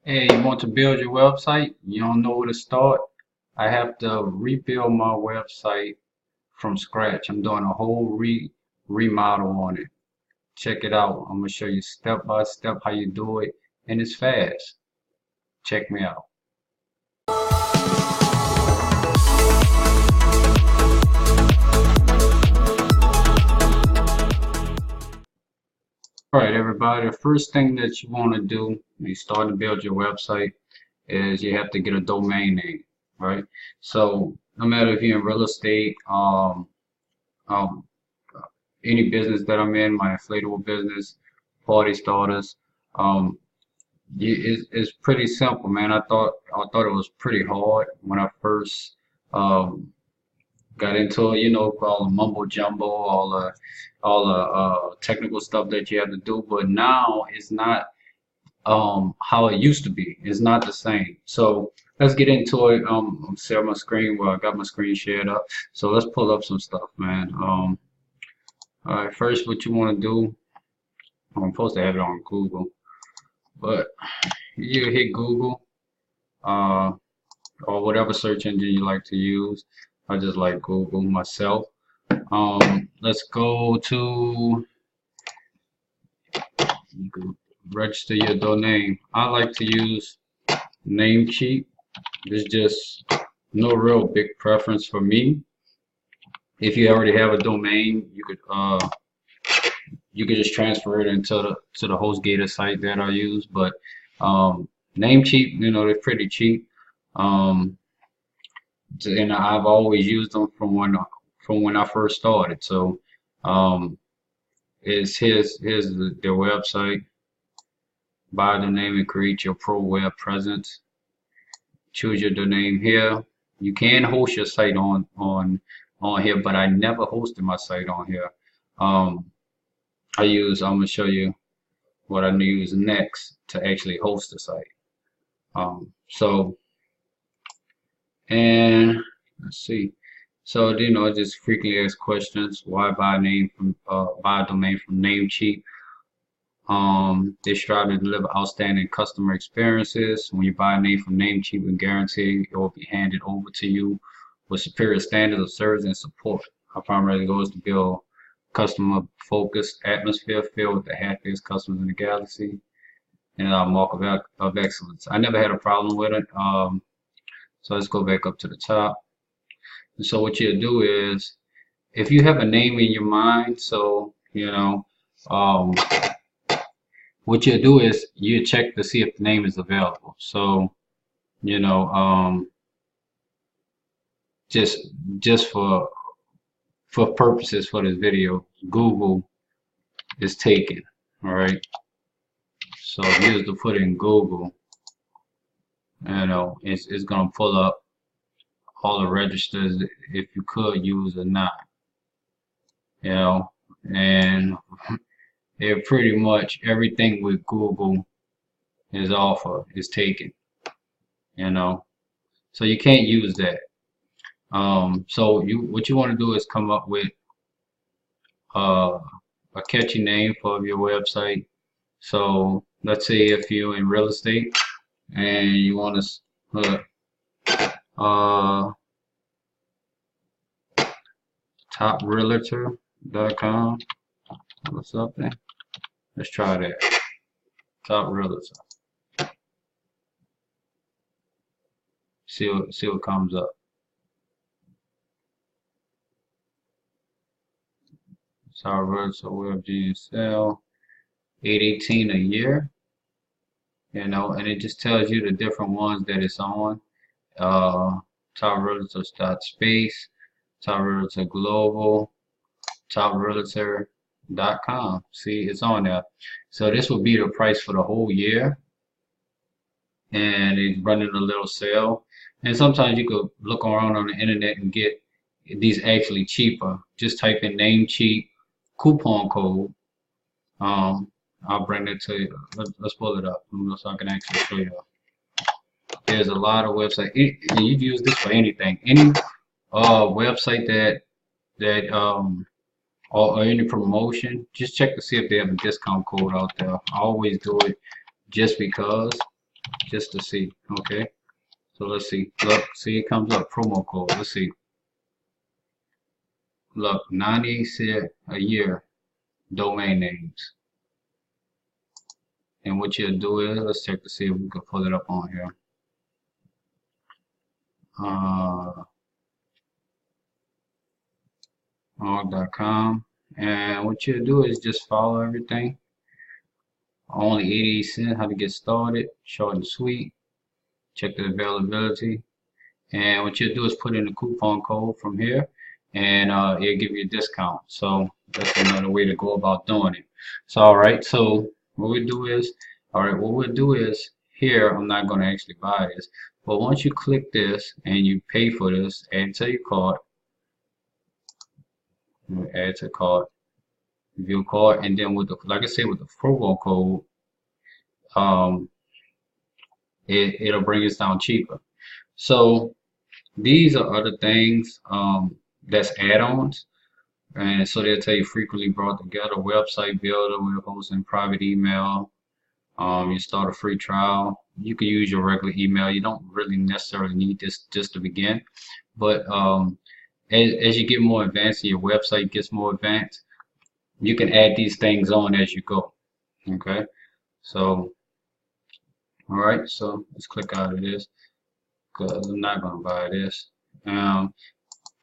Hey, you want to build your website? You don't know where to start? I have to rebuild my website from scratch. I'm doing a whole remodel on it. Check it out. I'm gonna show you step by step how you do it, and it's fast. Check me out. All right, everybody. The first thing that you want to do when you start to build your website is you have to get a domain name, right? So no matter if you're in real estate, um, any business that I'm in, my inflatable business, party starters. Um, it's pretty simple, man. I thought it was pretty hard when I first um, got into it. You know, all the mumbo jumbo, all the technical stuff that you have to do. But now it's not how it used to be. It's not the same. So let's get into it. I'm sharing my screen. Well, I got my screen shared up. So let's pull up some stuff, man. All right, first, what you want to do, I'm supposed to have it on Google, but you hit Google, uh, or whatever search engine you like to use. I just like Google myself. Let's go to you can register your domain. I like to use Namecheap. There's just no real big preference for me. If you already have a domain, you could just transfer it into the HostGator site that I use. But Namecheap, you know, they're pretty cheap. Um, and I've always used them from when I first started. So um, here's their website. Buy a domain and create your pro web presence. Choose your domain here. You can host your site on here, but I never hosted my site on here. Um, I'm gonna show you what I use next to actually host the site. So, and let's see. So, you know, just frequently asked questions. Why buy a domain from Namecheap? They strive to deliver outstanding customer experiences. When you buy a name from Namecheap, we guarantee it will be handed over to you with superior standards of service and support. Our primary goal is to build customer-focused atmosphere filled with the happiest customers in the galaxy and our mark of excellence. I never had a problem with it. So let's go back up to the top. And so what you do is, if you have a name in your mind, so you know, um, what you do is you check to see if the name is available. So you know, just just for purposes for this video, Google is taken. All right. So if you was to put in Google, you know, it's gonna pull up all the registers if you could use or not. You know, and it pretty much everything with Google is offer is taken. You know, so you can't use that. So what you want to do is come up with uh, a catchy name for your website. So let's say if you're in real estate and you want to put toprealtor.com or something. Let's try that. Top Realtor. See what comes up. Top Realtor Web GSL 818 a year. You know, and it just tells you the different ones that it's on. Top Realtor space, Top Realtor Global, toprealtor.com. See, it's on there. So this will be the price for the whole year, and it's running a little sale. And sometimes you could look around on the internet and get these actually cheaper. Just type in Namecheap coupon code. I'll bring it to you. Let's pull it up so I can actually show you. There's a lot of websites. You've used this for anything. Any website or any promotion, just check to see if they have a discount code out there. I always do it just because. just to see. Okay, so let's see. Look, see, it comes up promo code. Let's see. Look, 90 cents a year domain names. And what you'll do is, let's check to see if we can pull it up on here. .com. And what you'll do is just follow everything. Only 88 cents, how to get started, short and sweet. Check the availability. And what you'll do is put in the coupon code from here, and it'll give you a discount. So that's another way to go about doing it. So all right, so what we do is, here, I'm not going to actually buy this, but once you click this and you pay for this, add to your cart, add to cart, view cart, and then with the, like I said, with the promo code, it'll bring us down cheaper. So these are other things that's add-ons, and so they'll tell you frequently brought together, website builder, web hosting, private email. You start a free trial. You can use your regular email. You don't really necessarily need this just to begin, but as you get more advanced and your website gets more advanced, you can add these things on as you go. Okay, so all right, so let's click out of this because I'm not gonna buy this.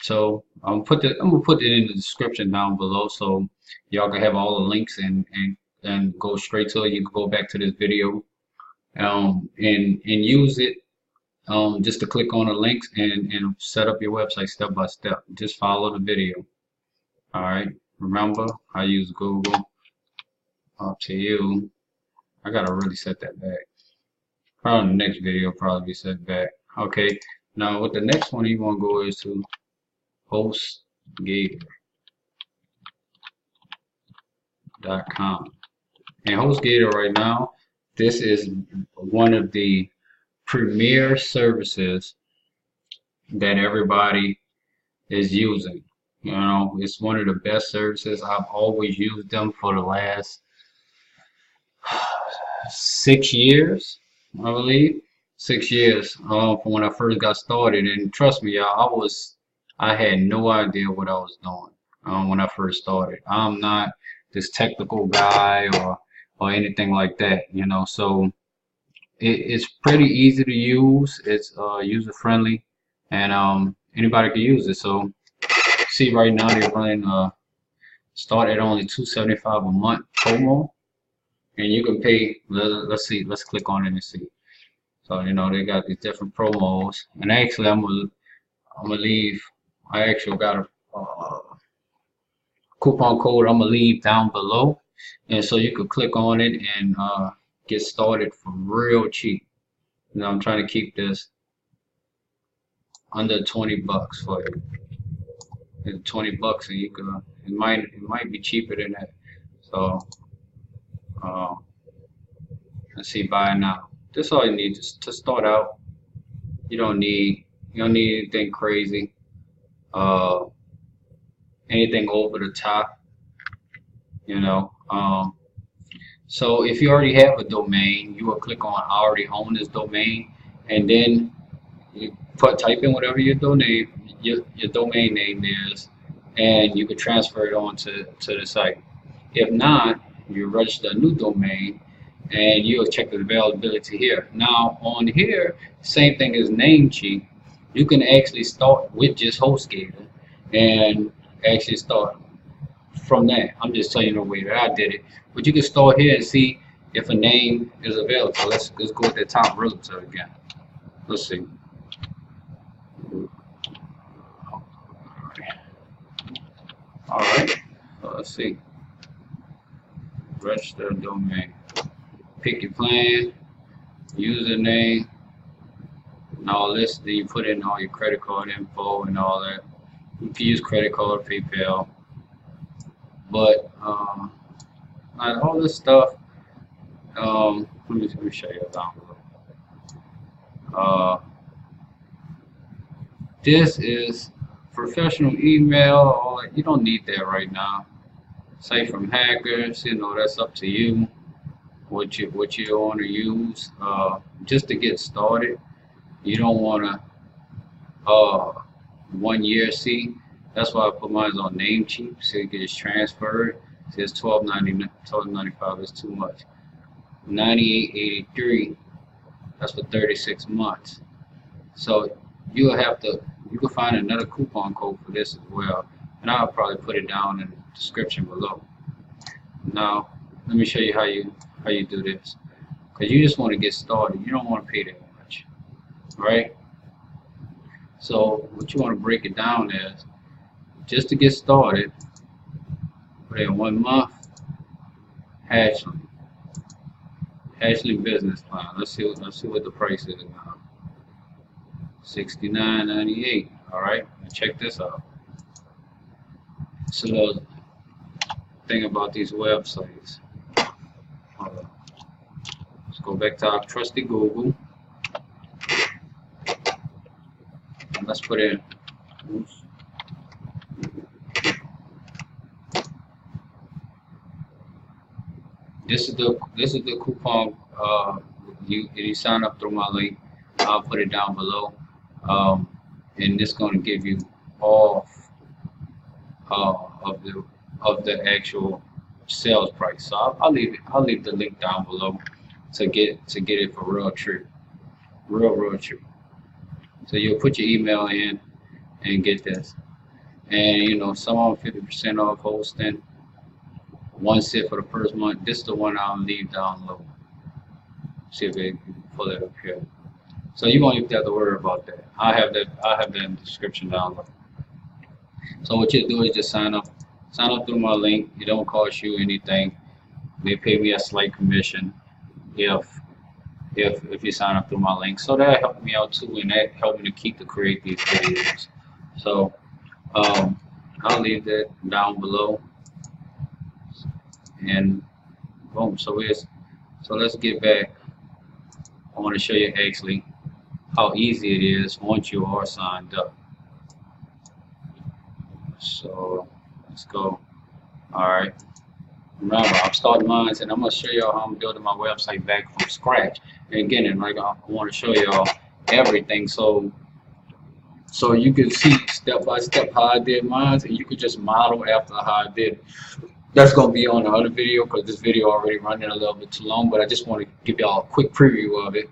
So I'm gonna put it in the description down below so y'all can have all the links and go straight to it. You can go back to this video and use it just to click on the links and set up your website step by step. Just follow the video. All right. Remember, I use Google. Up to you. I gotta really set that back. Probably the next video probably be set back. Okay. Now with the next one you want to go is to HostGator.com. And HostGator right now, this is one of the premier services that everybody is using. You know, it's one of the best services. I've always used them for the last 6 years, I believe. 6 years from when I first got started. And trust me, y'all, I had no idea what I was doing when I first started. I'm not this technical guy or anything like that, you know. So it's pretty easy to use. It's user friendly, and anybody can use it. So see, right now they're running start at only $2.75 a month promo, and you can pay. Let's see. Let's click on it and see. So you know they got these different promos, and actually I'm gonna leave. I actually got a coupon code I'm gonna leave down below, and so you could click on it and get started for real cheap. You know, I'm trying to keep this under 20 bucks for you. It's 20 bucks, and you can. It might be cheaper than that. So let's see, buy now. This is all you need to start out. You don't need anything crazy. Anything over the top, you know. So if you already have a domain, you will click on I already own this domain, and then you type in whatever your domain name is, and you can transfer it on to the site. If not, you register a new domain, and you'll check the availability here. Now on here, same thing as Namecheap. You can actually start with just HostGator and actually start from that. I'm just telling you the way that I did it. But you can start here and see if a name is available. Let's go with the top realtor again. Let's see. All right. So let's see. Register domain. Pick your plan, username, and all this. Then you put in all your credit card info and all that. You can use credit card, PayPal, but all this stuff. Let me show you down below. This is professional email. All that. You don't need that right now. Safe from hackers. You know, that's up to you. What you want to use. just to get started, you don't want to 1 year. See, that's why I put mine on Namecheap, so you can just transfer it. See, it's $12.95 is too much. $98.83. That's for 36 months. So you'll have to, you can find another coupon code for this as well, and I'll probably put it down in the description below. Now, let me show you how you do this, because you just want to get started. You don't want to pay that much, right? So what you want to break it down is, just to get started, put in 1 month, Hatchling business plan. Let's see what the price is now. $69.98. All right, check this out. It's a little thing about these websites. Let's go back to our trusty Google. And let's put in. Oops. This is the coupon. You sign up through my link. I'll put it down below. And it's going to give you all of the actual sales price. So I'll leave the link down below to get it for real cheap. So you'll put your email in and get this. And you know, some on 50% off hosting. 1 cent for the first month. This is the one I'll leave down low. See if they can pull it up here. So you won't even have to worry about that. I have that in the description down below. So what you do is just sign up through my link. It don't cost you anything. They pay me a slight commission if you sign up through my link. So that helped me out too, and that helped me to create these videos. So I'll leave that down below. And boom. So let's get back. I want to show you actually how easy it is once you are signed up. So let's go. All right. Remember, I'm starting mine, and I'm gonna show y'all how I'm building my website back from scratch. And again, and like I want to show y'all everything, so you can see step by step how I did mine, and you could just model after how I did. That's gonna be on the other video, because this video already running a little bit too long. But I just want to give y'all a quick preview of it,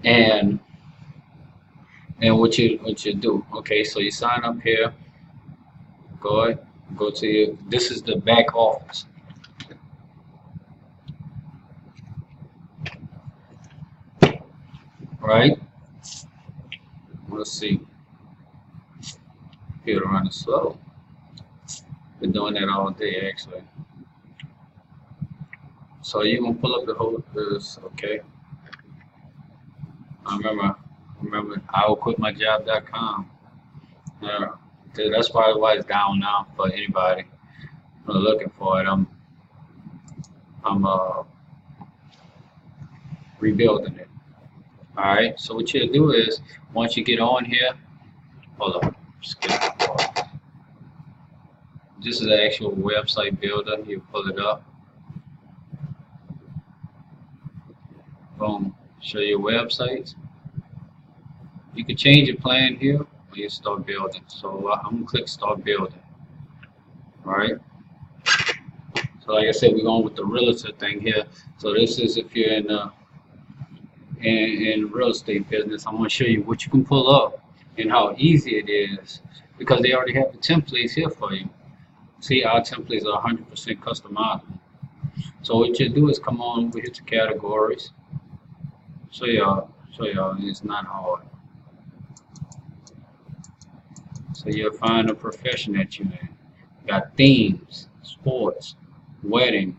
and what you do. Okay, so you sign up here. Go to your. This is the back office. Right? Let's see. Here running slow. Been doing that all day actually. So you're gonna pull up the whole this, okay. I remember I will quit my job.com. That's probably why it's down now for anybody looking for it. I'm rebuilding it. Alright, so what you do is once you get on here, hold on, skip the part. This is the actual website builder. You pull it up. Boom. Show your websites. You can change your plan here when you start building. So I'm gonna click start building. Alright. So like I said, we're going with the realtor thing here. So this is if you're in real estate business. I'm gonna show you what you can pull up and how easy it is, because they already have the templates here for you. See, our templates are 100% customizable. So what you do is come on over here to categories. Show y'all, it's not hard. So you'll find the profession that you're in. You got themes, sports, wedding,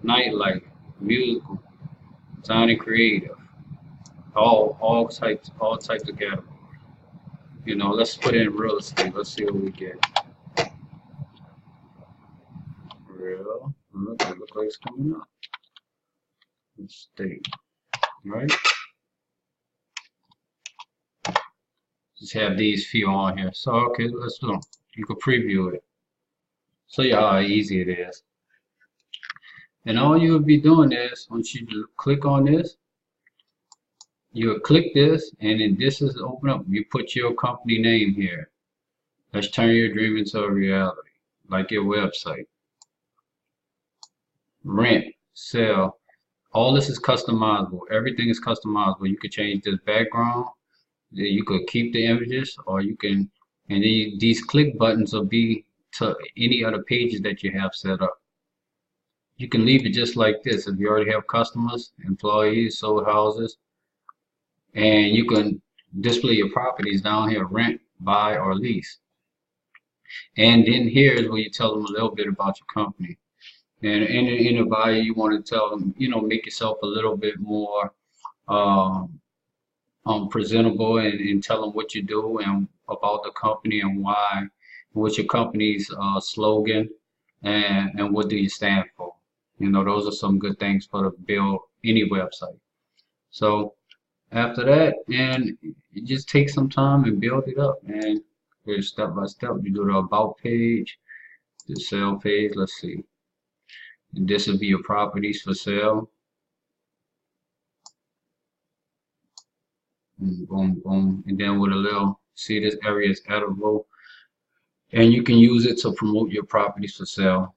nightlife, musical, design and creative, all types of categories. You know, let's put in real estate. Let's see what we get. Real, look like it's coming up. Estate, right? Just have these few on here. So okay, let's do them. You can preview it. So yeah, how easy it is. And all you'll be doing is once you click on this, you'll click this, and then this is open up. You put your company name here. Let's turn your dream into a reality, like your website. Rent, sell. All this is customizable. Everything is customizable. You could change this background. You could keep the images, or you can, and then these click buttons will be to any other pages that you have set up. You can leave it just like this if you already have customers, employees, sold houses, and you can display your properties down here, rent, buy, or lease. And then here is where you tell them a little bit about your company. And in the bio, you want to tell them, make yourself a little bit more um, presentable, and tell them what you do and about the company and why, what's your company's slogan, and what do you stand for. Those are some good things for to build any website. So after that, and you just take some time and build it up, and step by step. You do the about page, the sale page. Let's see. And this will be your properties for sale. And boom, boom. And then with a little, see this area is editable. And you can use it to promote your properties for sale.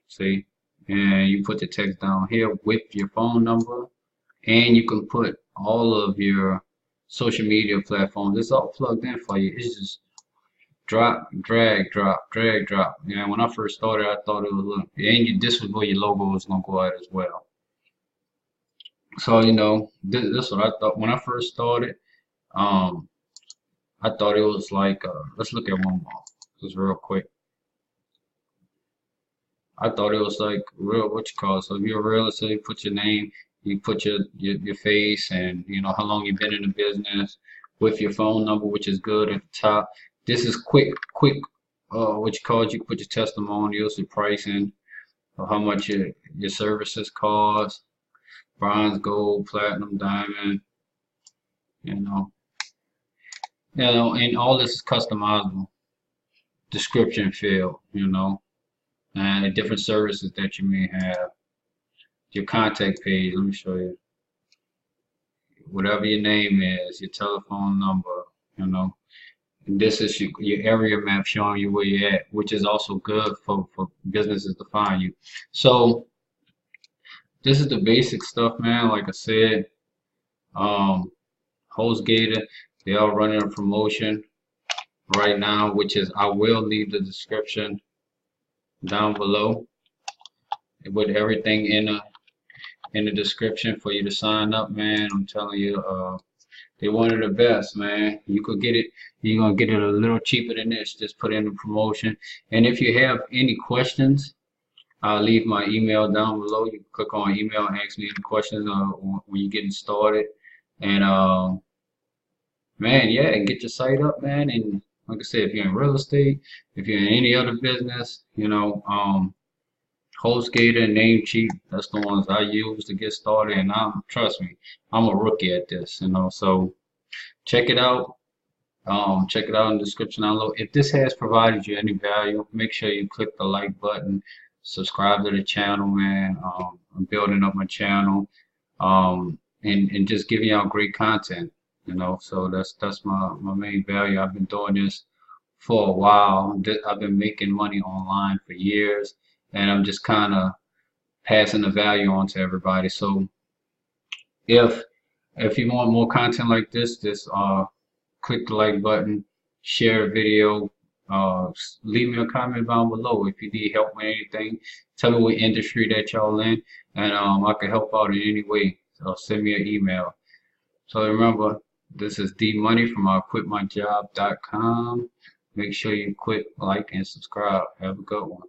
See? And you put the text down here with your phone number. And you can put all of your social media platforms. It's all plugged in for you. It's just drop, drag, drop, drag, drop. And when I first started, I thought it was, this was where your logo was gonna go out as well. So this is what I thought when I first started. Um, I thought it was like, let's look at one more, just real quick. I thought it was like real, what you call it. So if you're a realtor, you put your name, you put your face, and how long you've been in the business, with your phone number, which is good at the top. This is quick, what you call it. You can put your testimonials, your pricing, or how much your services cost, bronze, gold, platinum, diamond, you know, and all this is customizable. Description field, and the different services that you may have. Your contact page, let me show you. Whatever your name is, your telephone number, And this is your area map showing you where you're at, which is also good for businesses to find you. So this is the basic stuff, man. Like I said, HostGator, they are running a promotion right now, which is, I will leave the description down below with everything in the description for you to sign up, man. I'm telling you, they one of the best, man. You could get it, you're gonna get it a little cheaper than this. Just put in the promotion. And if you have any questions, I'll leave my email down below. You can click on email and ask me any questions when you're getting started. And man, yeah, and get your site up, man. And like I said, if you're in real estate, if you're in any other business, HostGator and Namecheap, that's the ones I use to get started. And trust me, I'm a rookie at this, So check it out. Check it out in the description down below. If this has provided you any value, make sure you click the like button, subscribe to the channel, man. I'm building up my channel, and just giving y'all great content, So that's my main value. I've been doing this for a while. I've been making money online for years, and I'm just kind of passing the value on to everybody. So if you want more content like this, just click the like button, share the video, leave me a comment down below if you need help with anything. Tell me what industry that y'all in, and I can help out in any way. So send me an email. So remember, this is D Money from IQuitMyJob.com. Make sure you click like and subscribe. Have a good one.